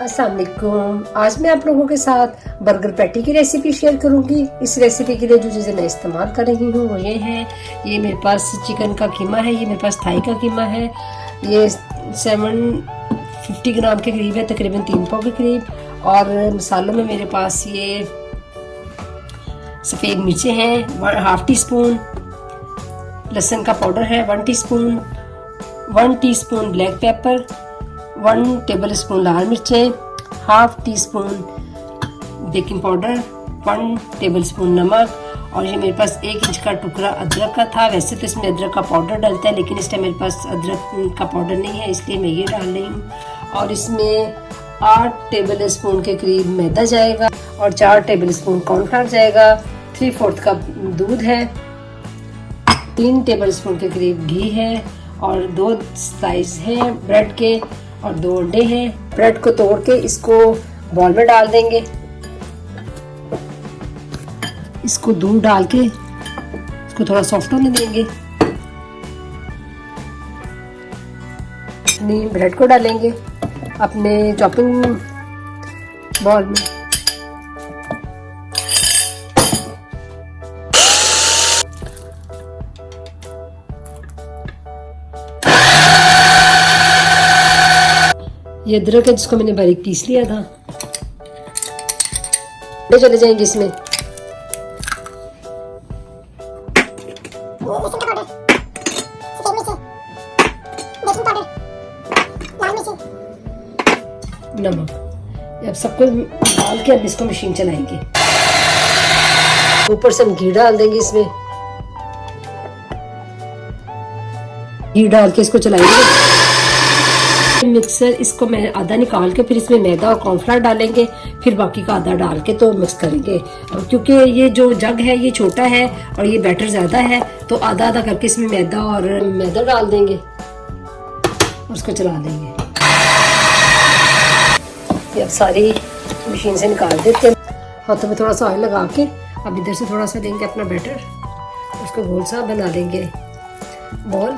अस्सलाम वालेकुम। आज मैं आप लोगों के साथ बर्गर पैटी की रेसिपी शेयर करूंगी। इस रेसिपी के लिए जो चीज़ें मैं इस्तेमाल कर रही हूँ वो ये हैं। ये मेरे पास चिकन का कीमा है, ये मेरे पास थाई का कीमा है, ये 750 ग्राम के करीब है, तकरीबन 3 पाव के करीब। और मसालों में मेरे पास ये सफ़ेद मिर्चें हैं, 1/2 टीस्पून लहसुन का पाउडर है, 1 teaspoon, 1 teaspoon black pepper, 1 tablespoon लाल मिर्चें, 1/2 teaspoon baking powder, 1 tablespoon नमक। और ये मेरे पास 1 इंच का टुकड़ा अदरक का था। वैसे तो इसमें अदरक का पाउडर डलता है, लेकिन इस टाइम मेरे पास अदरक का पाउडर नहीं है, इसलिए मैं ये डाल रही हूँ। और इसमें 8 टेबल स्पून के करीब मैदा जाएगा और 4 टेबल स्पून कॉर्नफ्लावर जाएगा। 3/4 कप दूध है, 3 टेबल स्पून के करीब घी है और 2 स्लाइस हैं ब्रेड के और 2 अंडे हैं। ब्रेड को तोड़ के इसको बॉल में डाल देंगे। इसको दूध डाल के इसको थोड़ा सॉफ्ट होने देंगे। अपनी ब्रेड को डालेंगे अपने चॉपिंग बॉल में। ये अदरक है जिसको मैंने बारीक पीस लिया था, चले जाएंगे इसमें। नमक, अब सबको डाल के अब इसको मशीन चलाएंगे। ऊपर से हम घी डाल देंगे इसमें। घी डाल के इसको चलाएंगे। मिक्सर इसको मैं आधा निकाल के फिर इसमें मैदा और कॉर्नफ्लावर डालेंगे, फिर बाकी का आधा डाल के तो मिक्स करेंगे। क्योंकि ये जो जग है ये छोटा है और ये बैटर ज़्यादा है, तो आधा आधा करके इसमें मैदा डाल देंगे और उसको चला देंगे। ये अब सारी मशीन से निकाल देते हैं। हाथों में थोड़ा सा ऑयल लगा के अब इधर से थोड़ा सा देंगे अपना बैटर, उसको गोल सा बना देंगे बॉल।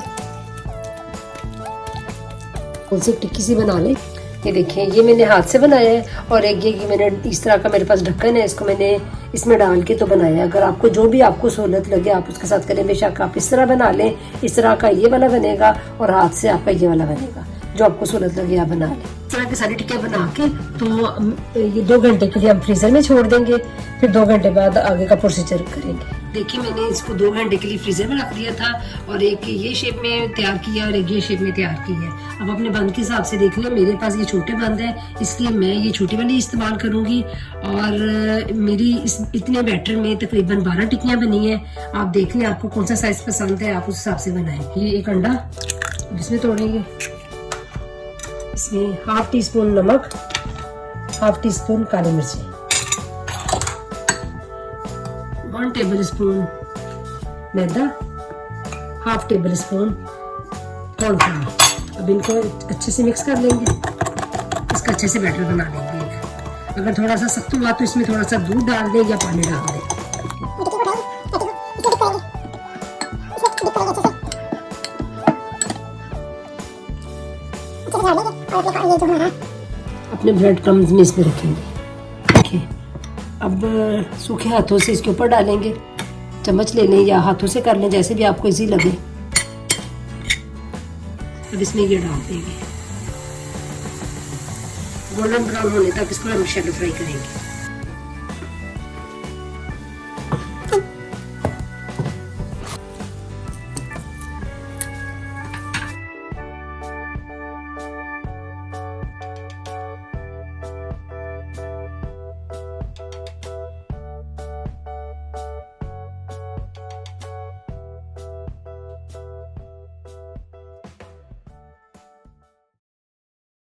से टिक्की सी बना ले। ये देखिए ये मैंने हाथ से बनाया है और एक ये मैंने इस तरह का मेरे पास ढक्कन है, इसको मैंने इसमें डाल के तो बनाया है। अगर आपको जो भी आपको सहूलत लगे आप उसके साथ करें। बेशक आप इस तरह बना लें, इस तरह का ये वाला बनेगा और हाथ से आपका ये वाला बनेगा, जो आपको सहूलत लगे आप बना लें। इस तरह की सारी टिक्कियाँ बना के तो ये 2 घंटे के लिए हम फ्रीजर में छोड़ देंगे, फिर 2 घंटे बाद आगे का प्रोसीजर करेंगे। देखिए मैंने इसको 2 घंटे के लिए फ्रीजर में रख दिया था और एक ये शेप में तैयार किया और एक ये शेप में तैयार की है। अब अपने बंद के हिसाब से देख लें। मेरे पास ये छोटे बंद है, इसलिए मैं ये छोटी वाली इस्तेमाल करूंगी। और मेरी इतने बैटर में तकरीबन 12 टिक्कियाँ बनी है। आप देख लें आपको कौन सा साइज पसंद है, आप उस हिसाब से बनाएं। ये एक अंडा इसमें तोड़ेंगे, इसमें 1/2 टीस्पून नमक, 1/2 टीस्पून काली मिर्ची, 1 टेबल स्पून मैदा, 1/2 टेबल स्पून कॉर्नफ्लावर। अब इनको अच्छे से मिक्स कर लेंगे, इसका अच्छे से बैटर बना लेंगे। अगर थोड़ा सा सख्त हुआ तो इसमें थोड़ा सा दूध डाल दें या पानी डाल दें। अपने ब्रेड क्रम्स में इसमें रखेंगे। देखिए अब सूखे हाथों से इसके ऊपर डालेंगे, चम्मच ले लें या हाथों से कर लें, जैसे भी आपको इजी लगे। अब इसमें ये डाल देंगे, गोल्डन ब्राउन होने तक इसको हम शैलो फ्राई करेंगे।